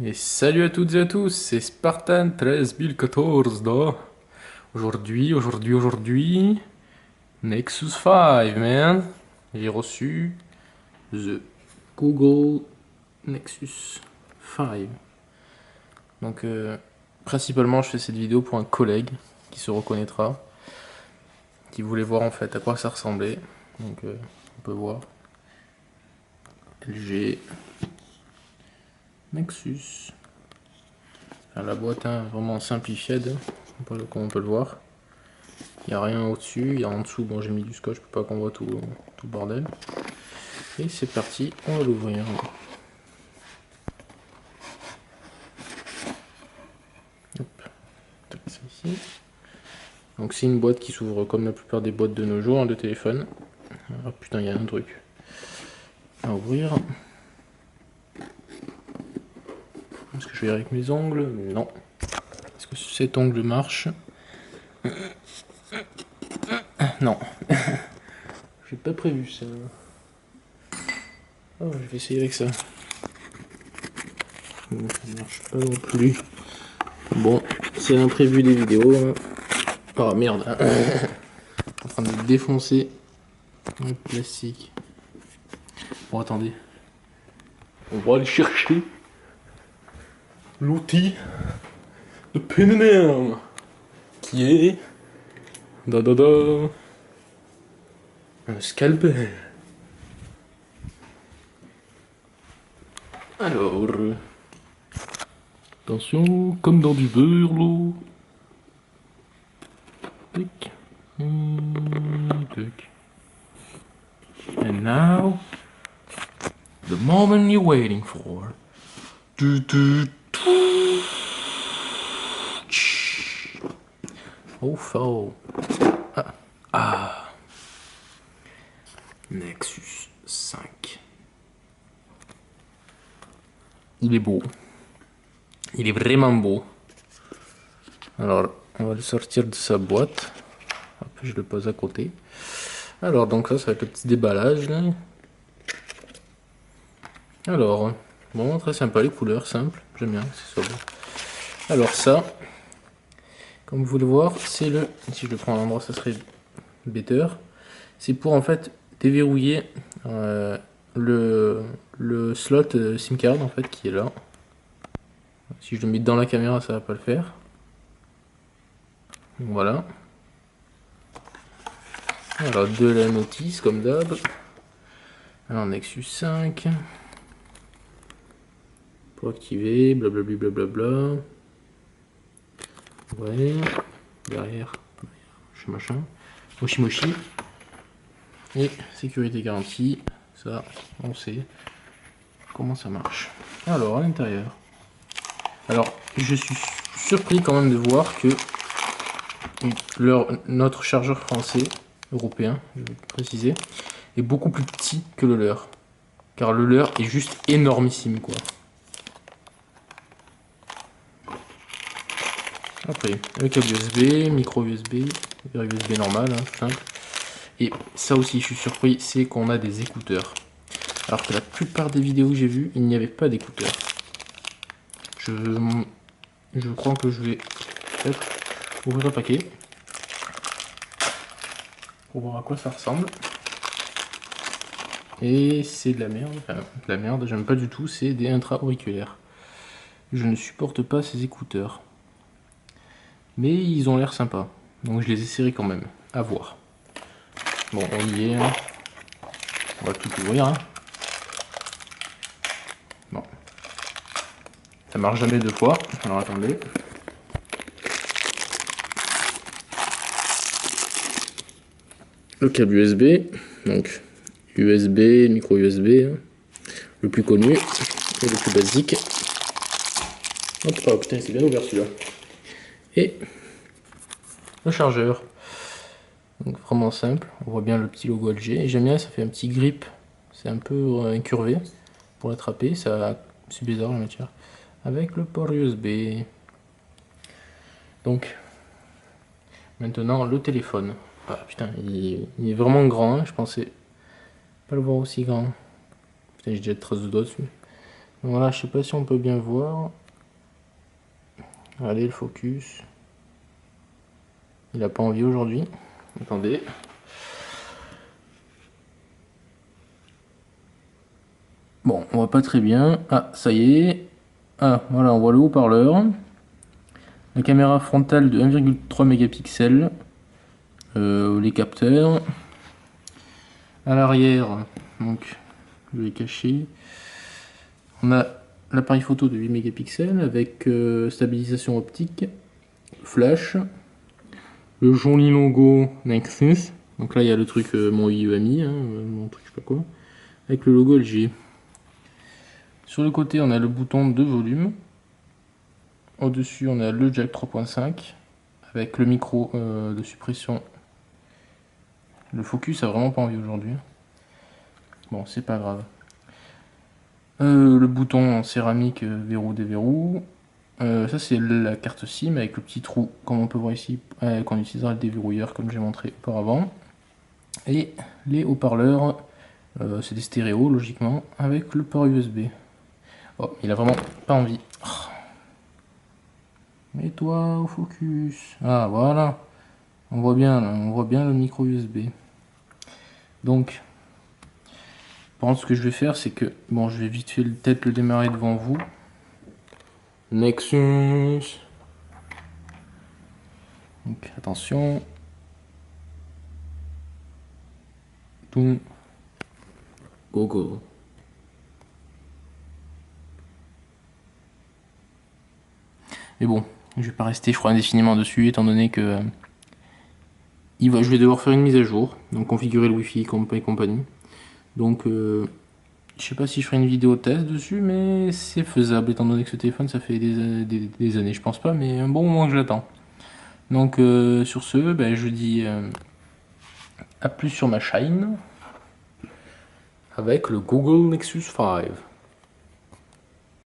Et salut à toutes et à tous, c'est Spartan 13014 là. Aujourd'hui, Nexus 5, man. J'ai reçu The Google Nexus 5. Donc, principalement, je fais cette vidéo pour un collègue qui se reconnaîtra, qui voulait voir en fait à quoi ça ressemblait. Donc, on peut voir LG Nexus. Alors, la boîte, hein, vraiment simplifiée, comme on peut le voir. Il n'y a rien au-dessus, il y a en dessous, bon j'ai mis du scotch pour pas qu'on voit tout le bordel. Et c'est parti, on va l'ouvrir. Hop, ça ici. Donc c'est une boîte qui s'ouvre comme la plupart des boîtes de nos jours, hein, de téléphone. Ah putain, il y a un truc à ouvrir. Est-ce que je vais avec mes ongles? Non. Est-ce que cet ongle marche? Non. J'ai pas prévu ça. Oh, je vais essayer avec ça. Bon, ça marche pas non plus. Bon, c'est l'imprévu des vidéos. Hein. Oh merde. En train de défoncer le plastique. Bon, attendez. On va aller chercher l'outil de PNM qui est un scalpel. Alors, attention, comme dans du beurre, là. Tac. Tac. And now, the moment you're waiting for. Oh, faux. Ah. Nexus 5. Il est beau. Il est vraiment beau. Alors, on va le sortir de sa boîte. Hop, je le pose à côté. Alors, donc ça va être le petit déballage là. Alors, bon, très sympa les couleurs, simples. J'aime bien, c'est sobre. Alors ça, comme vous voulez voir, c'est le... Si je le prends à l'endroit, ça serait better. C'est pour en fait déverrouiller le slot SIM card en fait qui est là. Si je le mets dans la caméra, ça va pas le faire. Voilà. Alors de la notice comme d'hab. Alors Nexus 5. Pour activer, blablabla blablabla. Ouais. Derrière, machin. Moshi Moshi. Et sécurité garantie. Ça, on sait comment ça marche. Alors à l'intérieur. Alors je suis surpris quand même de voir que notre chargeur français, européen, je vais préciser, est beaucoup plus petit que le leur. Car le leur est juste énormissime quoi. Après, le câble USB, micro USB, USB normal, hein, tout simple. Et ça aussi je suis surpris, c'est qu'on a des écouteurs. Alors que la plupart des vidéos que j'ai vues, il n'y avait pas d'écouteurs. Je crois que je vais peut-être ouvrir le paquet. Pour voir à quoi ça ressemble. Et c'est de la merde, enfin de la merde, j'aime pas du tout, c'est des intra-auriculaires. Je ne supporte pas ces écouteurs. Mais ils ont l'air sympas, donc je les essaierai quand même, à voir. Bon, on y est, hein. On va tout ouvrir. Hein. Bon. Ça marche jamais deux fois, alors attendez. Le câble USB, donc USB, micro USB, hein, le plus connu et le plus basique. Hop, oh putain, c'est bien ouvert celui-là. Et le chargeur. Donc vraiment simple, on voit bien le petit logo LG. Et j'aime bien, ça fait un petit grip, c'est un peu incurvé pour l'attraper, c'est bizarre la matière. Avec le port USB. Donc, maintenant le téléphone. Ah putain, il est vraiment grand, hein, je pensais pas le voir aussi grand. Putain, j'ai déjà de traces de doigts dessus. Voilà, je sais pas si on peut bien voir. Allez, le focus. Il a pas envie aujourd'hui. Attendez. Bon, on voit pas très bien. Ah, ça y est. Ah, voilà, on voit le haut-parleur. La caméra frontale de 1,3 mégapixels. Les capteurs. À l'arrière, donc je vais cacher. On a l'appareil photo de 8 mégapixels avec stabilisation optique, flash, le joli logo Nexus. Donc là il y a le truc mon IEMI, mon truc je sais pas quoi, avec le logo LG. Sur le côté on a le bouton de volume. Au-dessus on a le jack 3.5 avec le micro de suppression. Le focus a vraiment pas envie aujourd'hui. Bon, c'est pas grave. Le bouton en céramique verrou déverrou. Ça c'est la carte SIM avec le petit trou comme on peut voir ici qu'on utilisera le déverrouilleur comme j'ai montré auparavant. Et les haut-parleurs, c'est des stéréos logiquement avec le port USB. Oh, il a vraiment pas envie. Mets-toi au focus. Ah voilà, on voit bien là, on voit bien le micro USB. Donc, par contre ce que je vais faire c'est que, bon je vais vite fait peut-être le démarrer devant vous. Nexus. Donc attention. Tout. Go go. Mais bon, je vais pas rester je crois indéfiniment dessus étant donné que je vais devoir faire une mise à jour, donc configurer le wifi et compagnie. Donc je sais pas si je ferai une vidéo test dessus, mais c'est faisable étant donné que ce téléphone ça fait des années, je pense pas, mais un bon moment que je l'attends. Donc sur ce, ben, je dis à plus sur ma chaîne avec le Google Nexus 5.